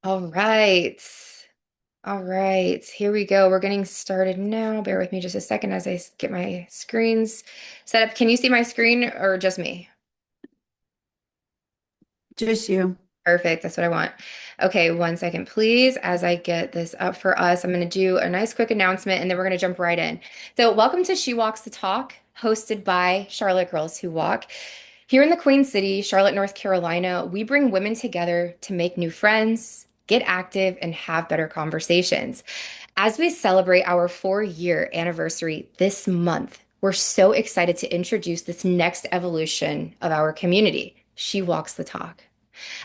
All right. All right. Here we go. We're getting started now. Bear with me just a second as get my screens set up. Can you see my screen or just me? Just you. Perfect. That's what I want. Okay, one second, please. As I get this up for us, I'm going to do a nice quick announcement and then we're going to jump right in. So, welcome to She Walks the Talk, hosted by Charlotte Girls Who Walk. Here in the Queen City, Charlotte, North Carolina, we bring women together to make new friends, get active, and have better conversations. As we celebrate our 4-year anniversary this month, we're so excited to introduce this next evolution of our community. She Walks the Talk,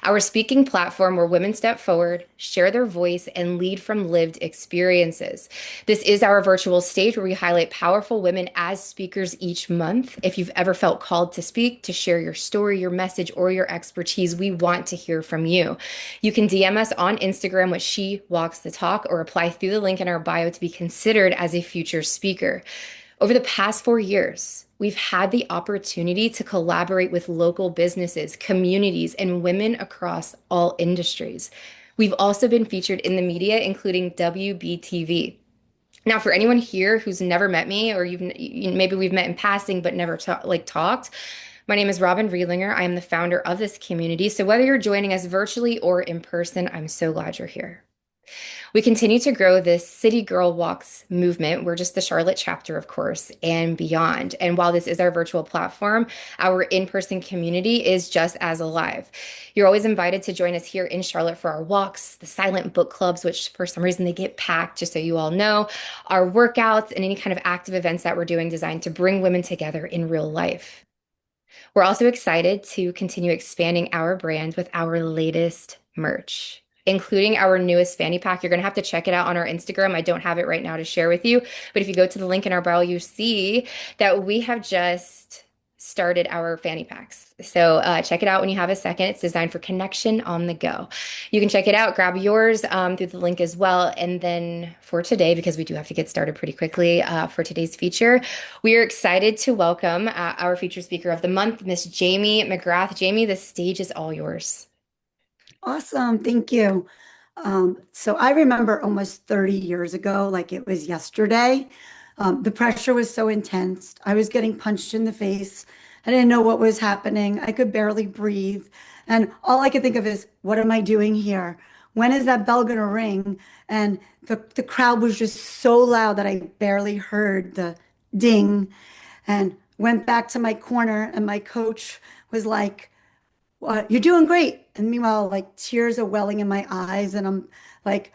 our speaking platform where women step forward, share their voice, and lead from lived experiences. This is our virtual stage where we highlight powerful women as speakers each month. If you've ever felt called to speak, to share your story, your message, or your expertise, we want to hear from you. You can DM us on Instagram with She Walks the Talk or apply through the link in our bio to be considered as a future speaker. Over the past 4 years, we've had the opportunity to collaborate with local businesses, communities, and women across all industries. We've also been featured in the media, including WBTV. Now, for anyone here who's never met me, or maybe we've met in passing but never talked, my name is Robin Riedlinger. I am the founder of this community. So whether you're joining us virtually or in person, I'm so glad you're here. We continue to grow this City Girl Walks movement. We're just the Charlotte chapter, of course, and beyond. And while this is our virtual platform, our in person community is just as alive. You're always invited to join us here in Charlotte for our walks, the silent book clubs, which for some reason they get packed, just so you all know, our workouts, and any kind of active events that we're doing designed to bring women together in real life. We're also excited to continue expanding our brand with our latest merch, including our newest fanny pack. You're going to have to check it out on our Instagram. I don't have it right now to share with you, but if you go to the link in our bio, you see that we have just started our fanny packs. So check it out when you have a second. It's designed for connection on the go. You can check it out, grab yours through the link as well. And then for today, because we do have to get started pretty quickly for today's feature, we are excited to welcome our featured speaker of the month, Miss Jamie McGrath. Jamie, the stage is all yours. Awesome. Thank you. So I remember almost 30 years ago, like it was yesterday. The pressure was so intense. I was getting punched in the face. I didn't know what was happening. I could barely breathe. And all I could think of is, what am I doing here? When is that bell going to ring? And the crowd was just so loud that I barely heard the ding and went back to my corner. And my coach was like, you're doing great. And meanwhile, like tears are welling in my eyes, and I'm like,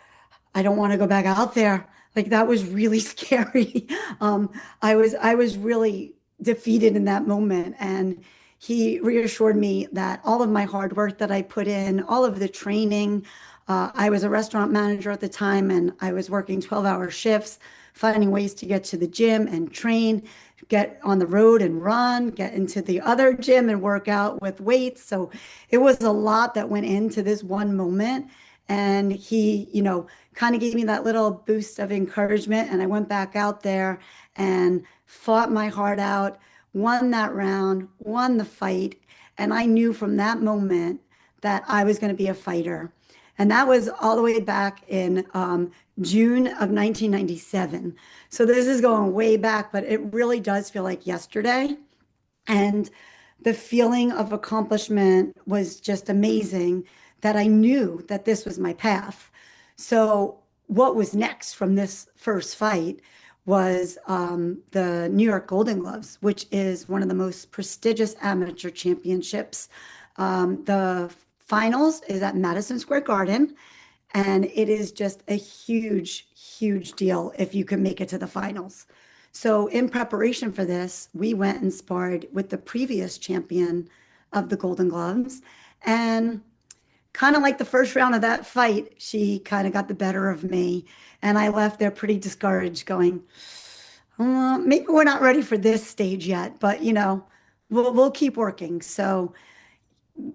I don't want to go back out there. Like that was really scary. I was really defeated in that moment, and he reassured me that all of my hard work that I put in, all of the training. I was a restaurant manager at the time, and I was working 12-hour shifts, finding ways to get to the gym and train, get on the road and run, get into the other gym and work out with weights. So it was a lot that went into this one moment. And he, kind of gave me that little boost of encouragement. And I went back out there and fought my heart out, won that round, won the fight. And I knew from that moment that I was going to be a fighter. And that was all the way back in June of 1997. So this is going way back, but it really does feel like yesterday. And the feeling of accomplishment was just amazing that I knew that this was my path. So, what was next from this first fight was the New York Golden Gloves, which is one of the most prestigious amateur championships. The finals is at Madison Square Garden, and it is just a huge, huge deal if you can make it to the finals. So, in preparation for this, we went and sparred with the previous champion of the Golden Gloves. And kind of like the first round of that fight, she kind of got the better of me. And I left there pretty discouraged, going, maybe we're not ready for this stage yet, but we'll keep working. So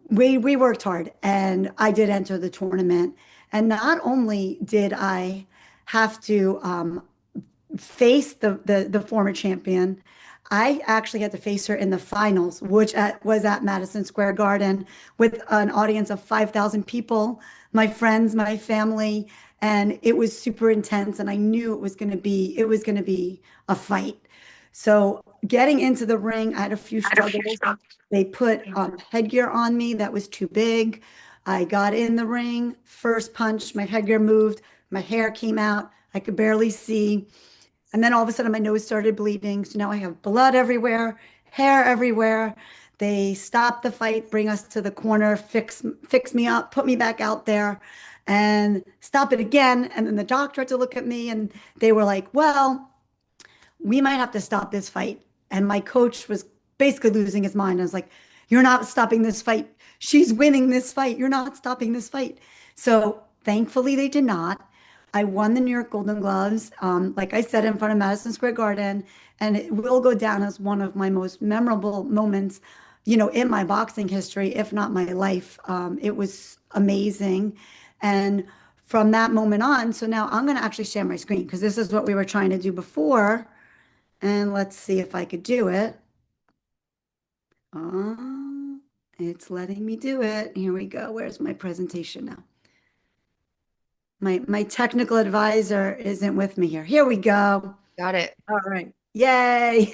we worked hard, and I did enter the tournament. And not only did I have to face the former champion, I actually had to face her in the finals, was at Madison Square Garden with an audience of 5,000 people, my friends, my family, and it was super intense. And I knew it was going to be a fight. So getting into the ring, I had a few struggles. They put headgear on me that was too big. I got in the ring, first punch, my headgear moved, my hair came out, I could barely see. And then all of a sudden, my nose started bleeding. So now I have blood everywhere, hair everywhere. They stopped the fight, bring us to the corner, fix me up, put me back out there, and stop it again. And then the doctor had to look at me, and they were like, "Well, we might have to stop this fight." And my coach was basically losing his mind. I was like, "You're not stopping this fight. She's winning this fight. You're not stopping this fight." So thankfully, they did not. I won the New York Golden Gloves, like I said, in front of Madison Square Garden, and it will go down as one of my most memorable moments, in my boxing history, if not my life. It was amazing. And from that moment on, so now I'm going to actually share my screen because this is what we were trying to do before. And let's see if I could do it. Oh, it's letting me do it. Here we go. Where's my presentation now? My technical advisor isn't with me here. Here we go. Got it. All right. Yay.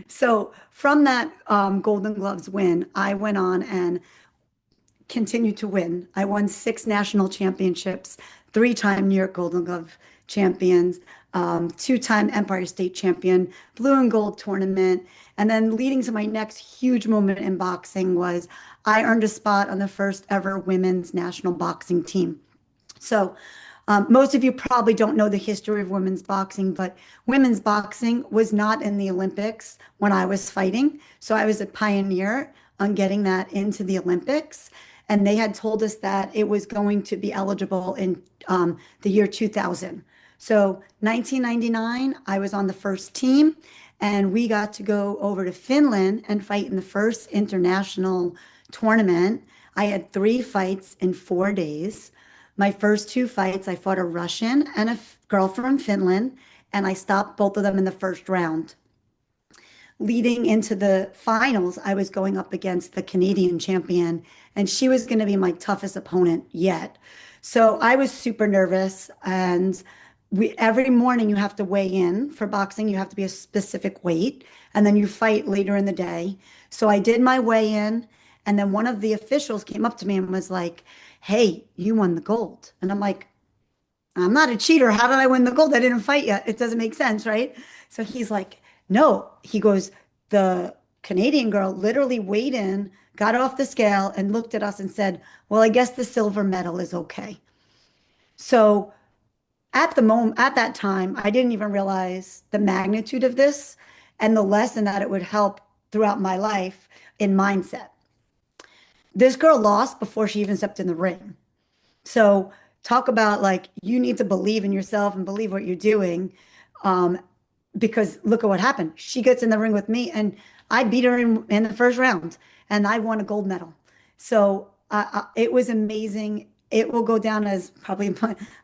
So from that Golden Gloves win, I went on and continued to win. I won 6 national championships, 3-time New York Golden Glove champions, 2-time Empire State champion, blue and gold tournament. And then leading to my next huge moment in boxing was I earned a spot on the first ever women's national boxing team. So, most of you probably don't know the history of women's boxing, but women's boxing was not in the Olympics when I was fighting. So I was a pioneer on getting that into the Olympics. And they had told us that it was going to be eligible in the year 2000. So 1999, I was on the first team, and we got to go over to Finland and fight in the first international tournament. I had 3 fights in 4 days. My first 2 fights, I fought a Russian and a girl from Finland, and I stopped both of them in the first round. Leading into the finals, I was going up against the Canadian champion, and she was going to be my toughest opponent yet. So I was super nervous, and every morning you have to weigh in for boxing. You have to be a specific weight, and then you fight later in the day. So I did my weigh in, and then one of the officials came up to me and was like, "Hey, you won the gold." And I'm like, "I'm not a cheater. How did I win the gold? I didn't fight yet. It doesn't make sense, right?" So he's like, "No." He goes, "The Canadian girl literally weighed in, got off the scale, and looked at us and said, 'Well, I guess the silver medal is okay.'" So at the moment, at that time, I didn't even realize the magnitude of this and the lesson that it would help throughout my life in mindset. This girl lost before she even stepped in the ring. So talk about like you need to believe in yourself and believe what you're doing. Um, because look at what happened. She gets in the ring with me and I beat her in the first round and I won a gold medal. So it was amazing. It will go down as probably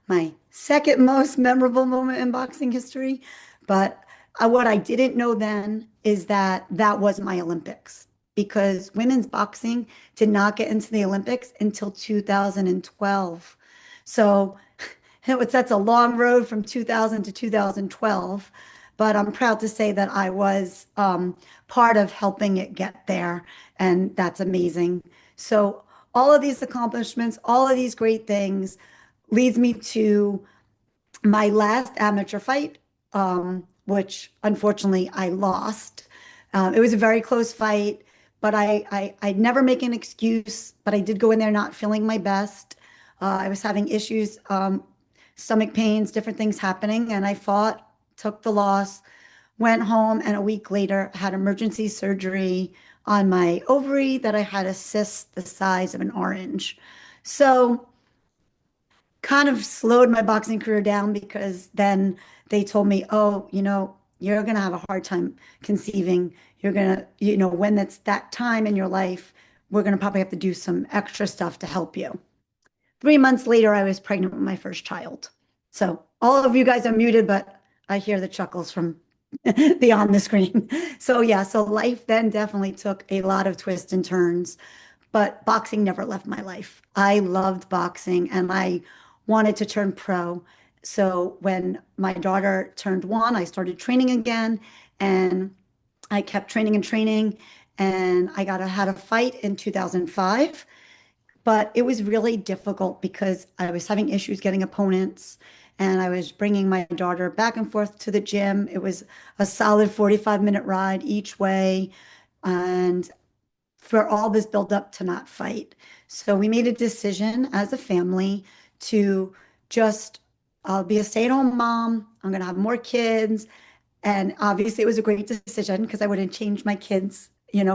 my second most memorable moment in boxing history. But what I didn't know then is that that was my Olympics because women's boxing did not get into the Olympics until 2012. So that's a long road from 2000 to 2012, but I'm proud to say that I was part of helping it get there, and that's amazing. So all of these accomplishments, all of these great things leads me to my last amateur fight, which unfortunately I lost. It was a very close fight, but I'd never make an excuse, but I did go in there not feeling my best. I was having issues, stomach pains, different things happening, and I fought, took the loss, went home, and a week later had emergency surgery on my ovary that I had a cyst the size of an orange. So kind of slowed my boxing career down because then they told me, "Oh, you're going to have a hard time conceiving. You're going to, when it's that time in your life, we're going to probably have to do some extra stuff to help you." 3 months later, I was pregnant with my first child. So all of you guys are muted, but I hear the chuckles from beyond the screen. So yeah, so life then definitely took a lot of twists and turns, but boxing never left my life. I loved boxing and I wanted to turn pro. So when my daughter turned 1, I started training again and I kept training and training and had a fight in 2005. But it was really difficult because I was having issues getting opponents and I was bringing my daughter back and forth to the gym. It was a solid 45-minute ride each way. And for all this build up to not fight. So we made a decision as a family to just, I'll be a stay-at-home mom. I'm going to have more kids. And obviously, it was a great decision because I wouldn't change my kids,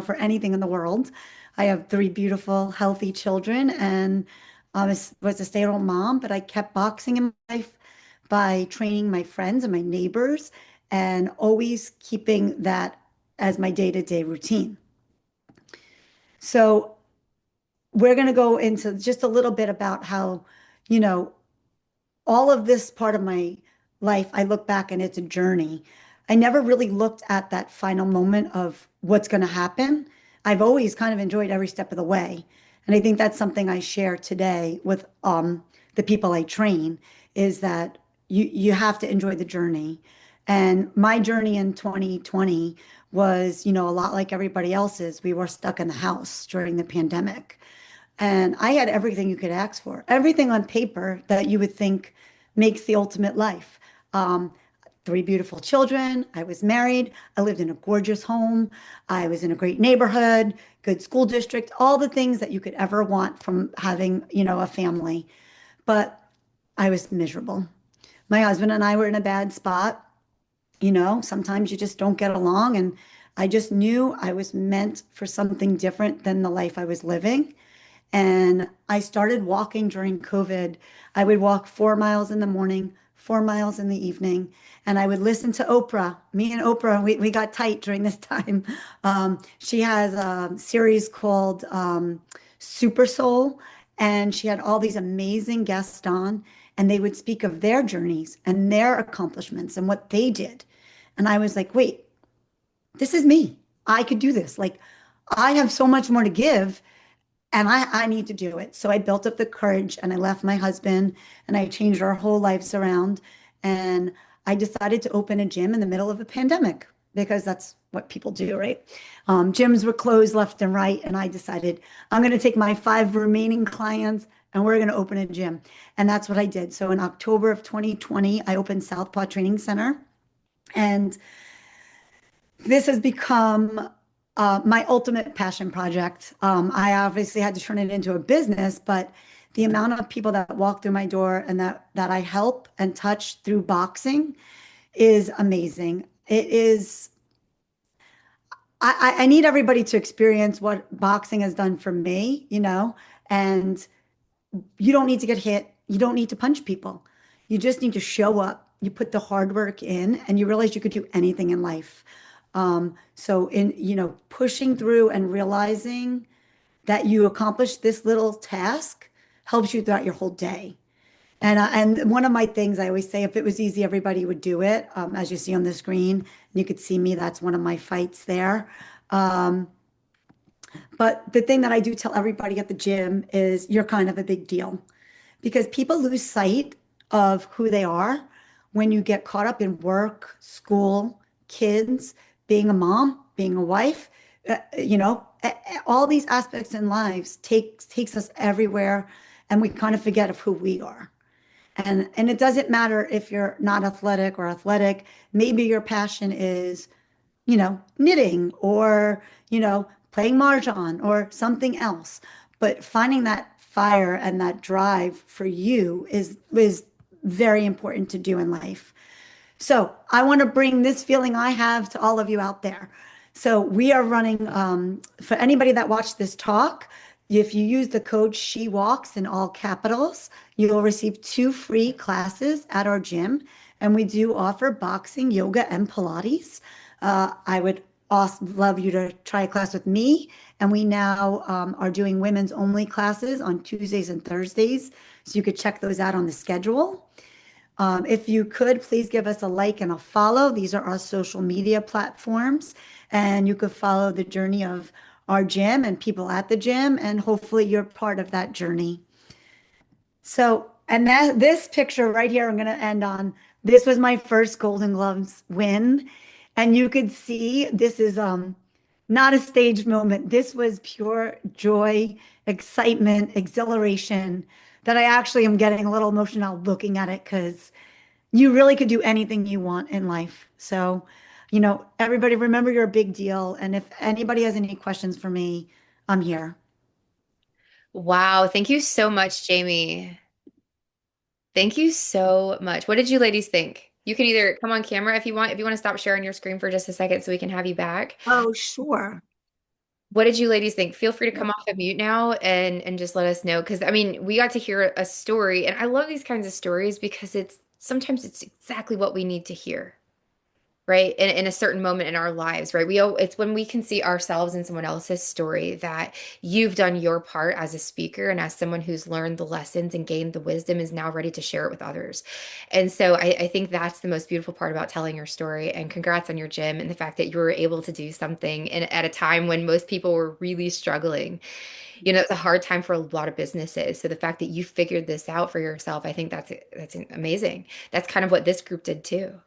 for anything in the world. I have 3 beautiful, healthy children, and I was a stay-at-home mom, but I kept boxing in my life by training my friends and my neighbors and always keeping that as my day-to-day routine. So we're going to go into just a little bit about how, you know, all of this part of my life, I look back and it's a journey. I never really looked at that final moment of what's going to happen. I've always kind of enjoyed every step of the way. And I think that's something I share today with the people I train is that you have to enjoy the journey. And my journey in 2020 was, a lot like everybody else's. We were stuck in the house during the pandemic. And I had everything you could ask for, everything on paper that you would think makes the ultimate life. Um, 3 beautiful children. I was married. I lived in a gorgeous home. I was in a great neighborhood, good school district, all the things that you could ever want from having, a family. But I was miserable. My husband and I were in a bad spot. Sometimes you just don't get along. And I just knew I was meant for something different than the life I was living. And I started walking during COVID. I would walk 4 miles in the morning, 4 miles in the evening, and I would listen to Oprah. Me and Oprah, we got tight during this time. She has a series called Super Soul, and she had all these amazing guests on, and they would speak of their journeys and their accomplishments and what they did. And I was like, wait, this is me. I could do this. Like, I have so much more to give and I need to do it. So I built up the courage and I left my husband and I changed our whole lives around. And I decided to open a gym in the middle of a pandemic because that's what people do, right? Gyms were closed left and right. And I decided I'm going to take my 5 remaining clients and we're going to open a gym. And that's what I did. So in October of 2020, I opened Southpaw Training Center. And this has become my ultimate passion project. I obviously had to turn it into a business, but the amount of people that walk through my door and that I help and touch through boxing is amazing. It is. I need everybody to experience what boxing has done for me, and you don't need to get hit. You don't need to punch people. You just need to show up. You put the hard work in, and you realize you could do anything in life. So in, pushing through and realizing that you accomplished this little task helps you throughout your whole day. And one of my things I always say, if it was easy, everybody would do it. As you see on the screen, you could see me. That's one of my fights there. Um, but the thing that I do tell everybody at the gym is you're kind of a big deal because people lose sight of who they are when you get caught up in work, school, kids, being a mom, being a wife, all these aspects in lives takes us everywhere and we kind of forget of who we are. And it doesn't matter if you're not athletic or athletic. Maybe your passion is knitting or, playing mahjong or something else. But finding that fire and that drive for you is very important to do in life. So I want to bring this feeling I have to all of you out there. So we are running, for anybody that watched this talk, if you use the code She Walks in all capitals, you will receive 2 free classes at our gym. And we do offer boxing, yoga, and Pilates. I would also love you to try a class with me. And we now are doing women's only classes on Tuesdays and Thursdays. So you could check those out on the schedule. If you could, please give us a like and a follow. These are our social media platforms, and you could follow the journey of our gym and people at the gym, and hopefully you're part of that journey. So, and that this picture right here, I'm going to end on. This was my first Golden Gloves win, and you could see this is not a staged moment. This was pure joy, excitement, exhilaration that I actually am getting a little emotional looking at it because you really could do anything you want in life. So, everybody remember you're a big deal. And if anybody has any questions for me, I'm here. Wow, thank you so much, Jamie. Thank you so much. What did you ladies think? You can either come on camera if you want, to stop sharing your screen for just a second so we can have you back. Oh, sure. What did you ladies think? Feel free to come off of mute now and just let us know. Because I mean, we got to hear a story, and I love these kinds of stories because it's sometimes it's exactly what we need to hear, right? In a certain moment in our lives, right? It's when we can see ourselves in someone else's story that you've done your part as a speaker and as someone who's learned the lessons and gained the wisdom is now ready to share it with others. And so I think that's the most beautiful part about telling your story. And congrats on your gym and the fact that you were able to do something at a time when most people were really struggling. It's a hard time for a lot of businesses. So the fact that you figured this out for yourself, I think that's amazing. That's kind of what this group did too.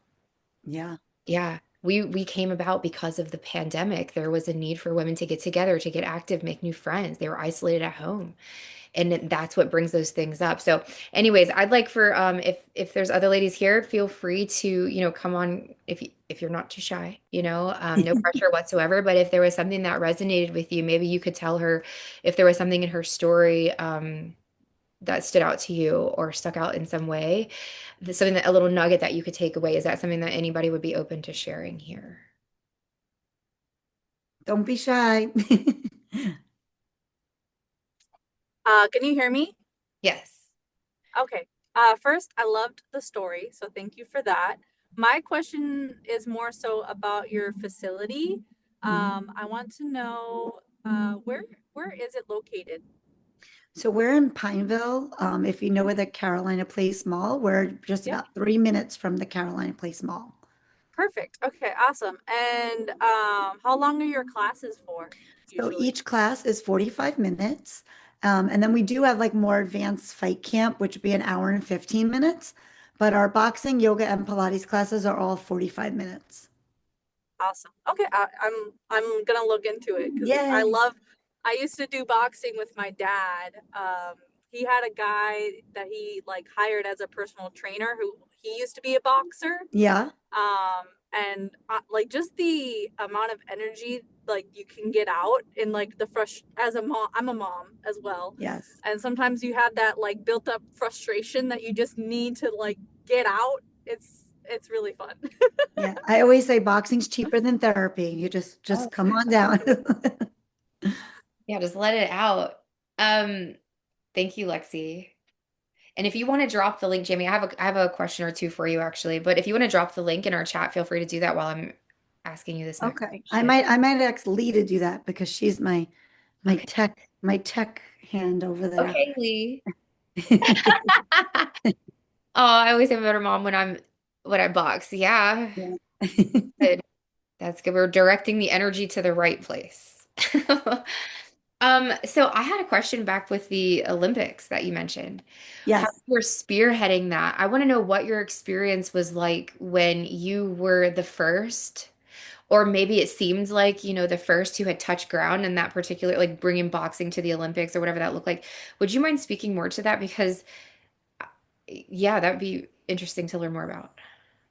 Yeah. Yeah. We came about because of the pandemic. There was a need for women to get together, to get active, make new friends. They were isolated at home. And that's what brings those things up. So anyways, I'd like for if there's other ladies here, feel free to, come on if you're not too shy, no pressure whatsoever. But if there was something that resonated with you, maybe you could tell her if there was something in her story that stood out to you or stuck out in some way, something that a little nugget that you could take away. Is that something that anybody would be open to sharing here? Don't be shy. Can you hear me? Yes. Okay. First, I loved the story, so thank you for that. My question is more so about your facility. I want to know where is it located? So we're in Pineville. If you know where the Carolina Place Mall, we're just Yep. about 3 minutes from the Carolina Place Mall. Perfect. Okay, awesome. And how long are your classes for So usually? each class is 45 minutes. And then we do have like more advanced fight camp, which would be an hour and 15 minutes. But our boxing, yoga, and Pilates classes are all 45 minutes. Awesome. Okay, I'm gonna look into it because I Yay. love. I used to do boxing with my dad. He had a guy that he like hired as a personal trainer who he used to be a boxer. Yeah. And like just the amount of energy like you can get out in like the fresh as a mom. I'm a mom as well, Yes. and sometimes you have that like built up frustration that you just need to like get out. It's really fun. Yeah. I always say boxing's cheaper than therapy. You just Oh, come on down. yeah, just let it out. Um, Thank you, Lexi. And if you want to drop the link, Jamie, I have a question or two for you actually. But if you want to drop the link in our chat, feel free to do that while I'm asking you this next Okay. I question. might I might ask Lee to do that because she's my Okay. tech hand over there. Okay, Lee. Oh, I always have a better mom when I box. Yeah. Yeah. Good. That's good. We're directing the energy to the right place. So I had a question back with the Olympics that you mentioned. How Yes. you were spearheading that. I want to know what your experience was like when you were the first, or maybe it seemed like, the first who had touched ground in that particular, like bringing boxing to the Olympics or whatever that looked like. Would you mind speaking more to that? Because, yeah, that'd be interesting to learn more about.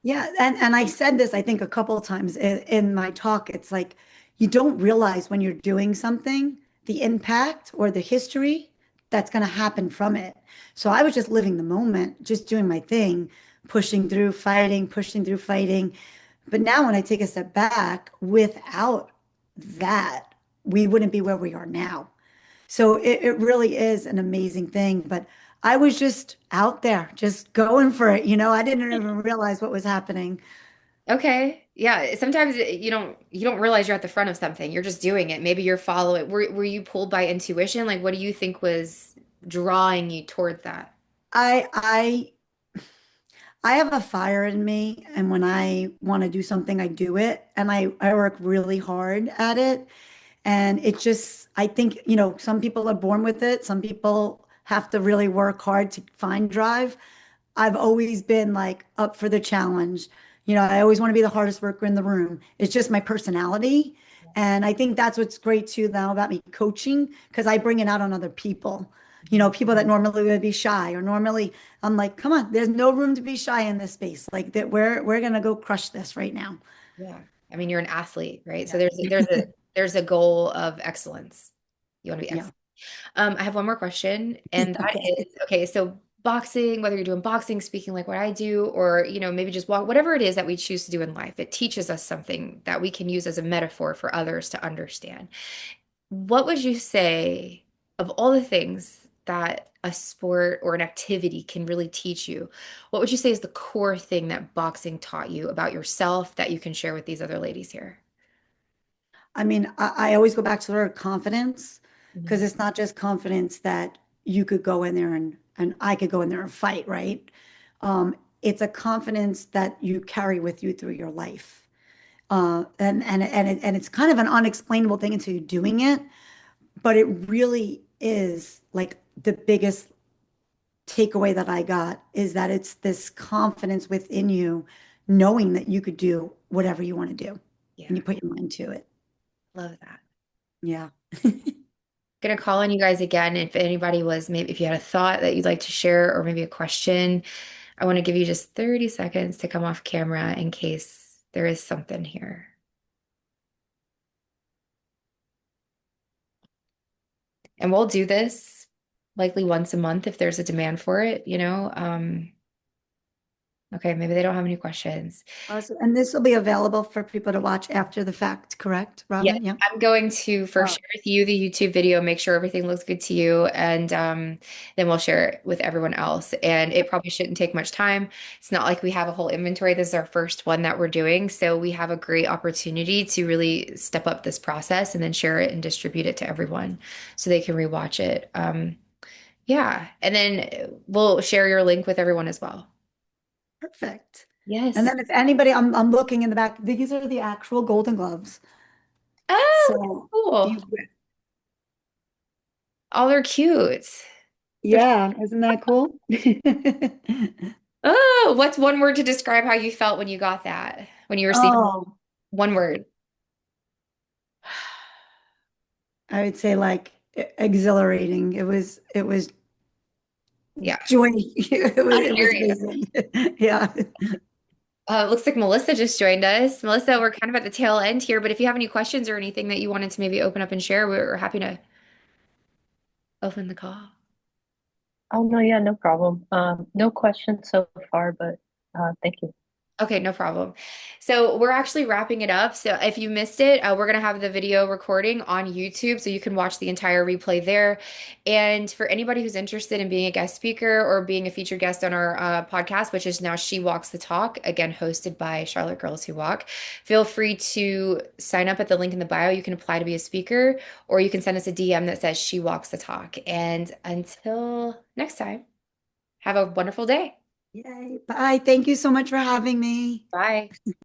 Yeah, and I said this I think a couple of times in my talk. It's like you don't realize when you're doing something, the impact or the history that's going to happen from it. So I was just living the moment, just doing my thing, pushing through, fighting, pushing through, fighting. But now when I take a step back, without that, we wouldn't be where we are now. So it really is an amazing thing. But I was just out there, just going for it. I didn't even realize what was happening. Okay. Yeah. Sometimes you don't realize you're at the front of something. You're just doing it. Maybe you're following. Were you pulled by intuition? Like, what do you think was drawing you toward that? I I have a fire in me, and when I want to do something, I do it, and I work really hard at it. And it just, I think, some people are born with it. Some people have to really work hard to find drive. I've always been like up for the challenge. I always want to be the hardest worker in the room. It's just my personality. And I think that's what's great too now about me coaching, because I bring it out on other people. People that normally would be shy or normally I'm like, come on, there's no room to be shy in this space. Like that we're gonna go crush this right now. Yeah. I mean, you're an athlete, right? So Yeah. there's a goal of excellence. You want to be Yeah. excellent. I have one more question, and that Okay. is, okay, so boxing, whether you're doing boxing, speaking like what I do, or maybe just walk, whatever it is that we choose to do in life, it teaches us something that we can use as a metaphor for others to understand. What would you say of all the things that a sport or an activity can really teach you? What would you say is the core thing that boxing taught you about yourself that you can share with these other ladies here? I mean, I always go back to the word confidence, because Mhm. it's not just confidence that you could go in there and I could go in there and fight, right? It's a confidence that you carry with you through your life. And it's kind of an unexplainable thing until you're doing it, but it really is like the biggest takeaway that I got is that it's this confidence within you, knowing that you could do whatever you want to do and Yeah, you put your mind to it. love that. Yeah. Gonna call on you guys again. If anybody was, maybe if you had a thought that you'd like to share or maybe a question, I want to give you just 30 seconds to come off camera in case there is something here. And we'll do this likely once a month if there's a demand for it. Okay, maybe they don't have any questions. Awesome. And this will be available for people to watch after the fact, correct, Yes, Robin? Yeah. I'm going to first Oh, share with you the YouTube video, make sure everything looks good to you, and then we'll share it with everyone else. And it probably shouldn't take much time. It's not like we have a whole inventory. This is our first one that we're doing, so we have a great opportunity to really step up this process and then share it and distribute it to everyone so they can rewatch it. Yeah, and then we'll share your link with everyone as well. perfect. And Yes. then if anybody, I'm looking in the back, these are the actual Golden Gloves. Oh, So if cool. you, Oh, they're cute. They're yeah, isn't that cool? Oh, what's one word to describe how you felt when you got that? When you received Oh, one word? I would say like exhilarating. It was Yeah, joy. I It hear was you. amazing. Yeah. It looks like Melissa just joined us. Melissa, we're kind of at the tail end here, but if you have any questions or anything that you wanted to maybe open up and share, we're happy to open the call. Oh no, yeah, no problem. No questions so far, but thank you. Okay, no problem. So we're actually wrapping it up. So if you missed it, we're going to have the video recording on YouTube so you can watch the entire replay there. And for anybody who's interested in being a guest speaker or being a featured guest on our podcast, which is now She Walks the Talk, again, hosted by Charlotte Girls Who Walk, feel free to sign up at the link in the bio. You can apply to be a speaker, or you can send us a DM that says She Walks the Talk. And until next time, have a wonderful day. Yay. Bye. Thank you so much for having me. Bye.